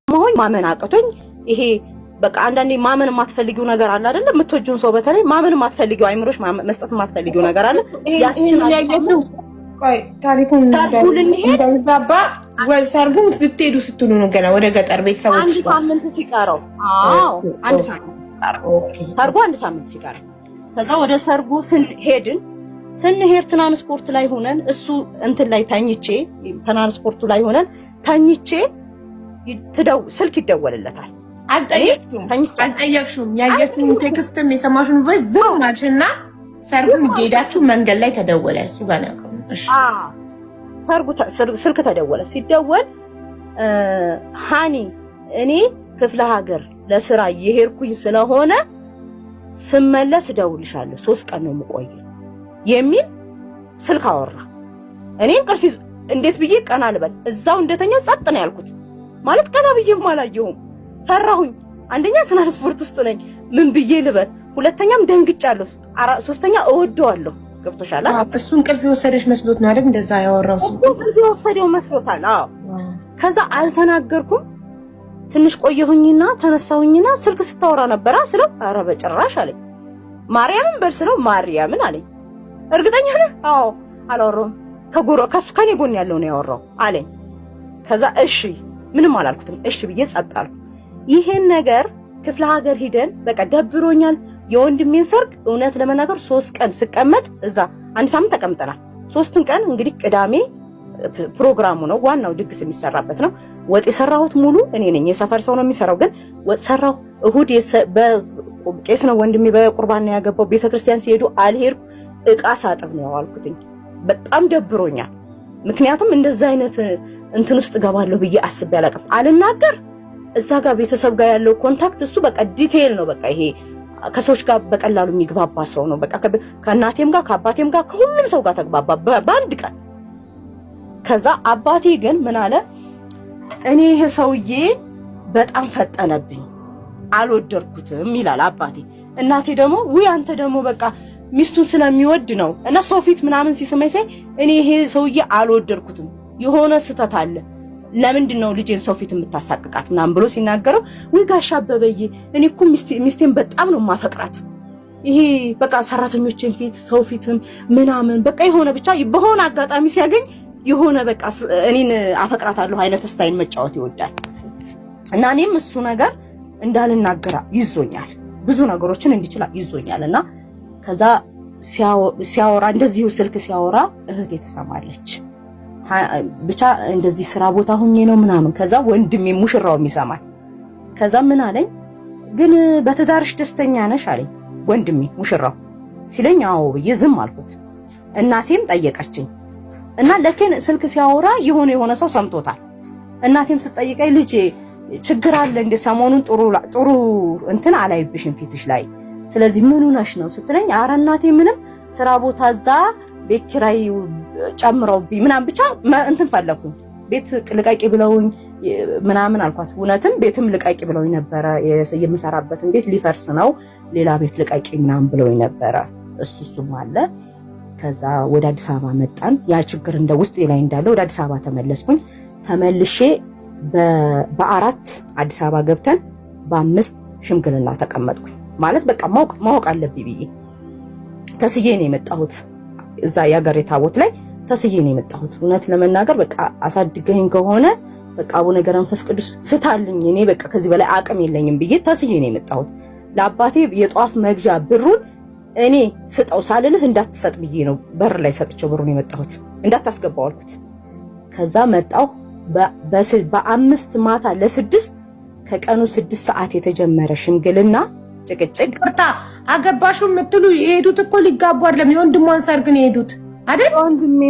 መሆን ማመን አቅቶኝ ይሄ በቃ አንዳንዴ ማመን የማትፈልጊው ነገር አለ አይደል? የምትወጂውን ሰው በተለይ ማመን የማትፈልጊው አይምሮሽ መስጠት የማትፈልጊው ነገር አለ። ያቺን ያየሽው ቆይ ታሪኩን እንደዛባ ወሰርጉን ልትሄዱ ስትሉ ነው ገና ወደ ገጠር ቤተሰቦች አንድ ሳምንት ሲቀረው አንድ ሳምንት ሰርጉ አንድ ሳምንት ሲቀረው ከዛ ወደ ሰርጉ ስንሄድ ትራንስፖርት ላይ ሆነን እሱ እንትን ላይ ተኝቼ ትራንስፖርቱ ላይ ሆነን ተኝቼ ስልክ ይደወልለታል። አልጠየቅሽውም? ያየሽውን ቴክስትም የሰማሽውን ቮይስ ዝም አልሽና ሰርጉን ሄዳችሁ መንገድ ላይ ተደወለ። እሱ ጋር ነው ስልክ ተደወለ። ሲደወል ሃኒ እኔ ክፍለ ሀገር ለስራ እየሄድኩኝ ስለሆነ ስመለስ እደውልሻለሁ 3 ቀን ነው የምቆየው የሚል ስልክ አወራ። እኔ እንቅልፍ እንዴት ብዬ ቀና ልበል? እዛው እንደተኛው ጸጥ ነው ያልኩት። ማለት ቀና ብዬም አላየሁም፣ ፈራሁኝ። አንደኛ ትራንስፖርት ውስጥ ነኝ፣ ምን ብዬ ልበል? ሁለተኛም ደንግጫለሁ፣ ሶስተኛ እወደዋለሁ። ገብቶሻል? እሱ እንቅልፍ የወሰደሽ መስሎት ነው አይደል እንደዛ ያወራው? እሱ እንቅልፍ የወሰደው መስሎታል። አዎ። ከዛ አልተናገርኩም። ትንሽ ቆየሁኝና ተነሳሁኝና ስልክ ስታወራ ነበራ ስለው ኧረ በጭራሽ አለኝ። ማርያምን በል ስለው ማርያምን አለኝ። እርግጠኛ ነህ? አዎ። አላወራሁም፣ ከሱ ከኔ ጎን ያለው ነው ያወራው አለኝ። ከዛ እሺ ምንም አላልኩትም፣ እሺ ብዬ ጸጥ አልኩ። ይሄን ነገር ክፍለ ሀገር ሂደን በቃ ደብሮኛል። የወንድሜን ሰርግ እውነት ለመናገር 3 ቀን ስቀመጥ እዛ አንድ ሳምንት ተቀምጠናል። 3 ቀን እንግዲህ ቅዳሜ ፕሮግራሙ ነው፣ ዋናው ድግስ የሚሰራበት ነው። ወጥ የሰራሁት ሙሉ እኔ ነኝ። የሰፈር ሰው ነው የሚሰራው፣ ግን ወጥ ሰራሁ። እሁድ በቄስ ነው ወንድሜ በቁርባን ነው ያገባው። ቤተክርስቲያን ሲሄዱ አልሄድኩ። እቃ ሳጥብ ነው ያዋልኩትኝ። በጣም ደብሮኛል። ምክንያቱም እንደዛ አይነት እንትን ውስጥ ገባለሁ ብዬ አስቤ አላውቅም። አልናገር እዛ ጋር ቤተሰብ ጋር ያለው ኮንታክት እሱ በቃ ዲቴይል ነው። በቃ ይሄ ከሰዎች ጋር በቀላሉ የሚግባባ ሰው ነው። በቃ ከእናቴም ጋር ከአባቴም ጋር ከሁሉም ሰው ጋር ተግባባ በአንድ ቀን። ከዛ አባቴ ግን ምን አለ፣ እኔ ይሄ ሰውዬ በጣም ፈጠነብኝ አልወደድኩትም ይላል አባቴ። እናቴ ደግሞ ውይ አንተ ደግሞ በቃ ሚስቱን ስለሚወድ ነው እና ሰው ፊት ምናምን ሲስመኝ ሳይ እኔ ይሄ ሰውዬ አልወደድኩትም፣ የሆነ ስህተት አለ፣ ለምንድን ነው ልጄን ሰው ፊት የምታሳቅቃት ምናምን ብሎ ሲናገረው፣ ወይ ጋሽ አበበዬ እኔ እኮ ሚስቴን በጣም ነው ማፈቅራት፣ ይሄ በቃ ሰራተኞችን ፊት ሰው ፊትም ምናምን በቃ የሆነ ብቻ በሆነ አጋጣሚ ሲያገኝ የሆነ በቃ እኔን አፈቅራታለሁ አይነት ስታይል መጫወት ይወዳል። እና እኔም እሱ ነገር እንዳልናገራ ይዞኛል፣ ብዙ ነገሮችን እንዲችላ ይዞኛል። እና ከዛ ሲያወራ እንደዚሁ ስልክ ሲያወራ እህቴ ትሰማለች። ብቻ እንደዚህ ስራ ቦታ ሁኜ ነው ምናምን። ከዛ ወንድሜ ሙሽራው ይሰማል። ከዛ ምን አለኝ፣ ግን በትዳርሽ ደስተኛ ነሽ አለኝ ወንድሜ ሙሽራው ሲለኝ፣ አዎ ብዬ ዝም አልኩት። እናቴም ጠየቀችኝ እና ለከን ስልክ ሲያወራ የሆነ ሰው ሰምቶታል። እናቴም ስትጠይቀኝ፣ ልጄ ችግር አለ እንደ ሰሞኑን ጥሩ እንትን አላይብሽም ፊትሽ ላይ፣ ስለዚህ ምን ሆነሽ ነው ስትለኝ፣ ኧረ እናቴ ምንም ስራ ቦታ እዛ ቤት ኪራይ ጨምረውብኝ ምናምን ብቻ እንትን ፈለኩኝ። ቤት ልቀቂ ብለውኝ ምናምን አልኳት። እውነትም ቤትም ልቀቂ ብለውኝ ነበረ። የምሰራበትን ቤት ሊፈርስ ነው፣ ሌላ ቤት ልቀቂ ምናምን ብለውኝ ነበረ። እሱም አለ። ከዛ ወደ አዲስ አበባ መጣን። ያ ችግር እንደ ውስጥ ላይ እንዳለ ወደ አዲስ አበባ ተመለስኩኝ። ተመልሼ በ4 አዲስ አበባ ገብተን በ5 ሽምግልና ተቀመጥኩኝ። ማለት በቃ ማወቅ አለብኝ ብዬ ተስዬ ነው የመጣሁት። እዛ የአገሬ ታቦት ላይ ተስዬ ነው የመጣሁት። እውነት ለመናገር በቃ አሳድገኝ ከሆነ በቃ አቡነ ገብረ መንፈስ ቅዱስ ፍታልኝ፣ እኔ በቃ ከዚህ በላይ አቅም የለኝም ብዬ ተስዬ ነው የመጣሁት። ለአባቴ የጧፍ መግዣ ብሩን እኔ ስጠው ሳልልህ እንዳትሰጥ ብዬ ነው በር ላይ ሰጥቼው ብሩን የመጣሁት፣ እንዳታስገባው አልኩት። ከዛ መጣሁ በ5 ማታ ለ6 ከቀኑ 6 ሰዓት የተጀመረ ሽምግልና ጭቅጭቅ። አገባሹ የምትሉ የሄዱት እኮ ሊጋቡ አይደለም፣ የወንድሟን ሰርግ ነው የሄዱት አይደል? ወንድሜ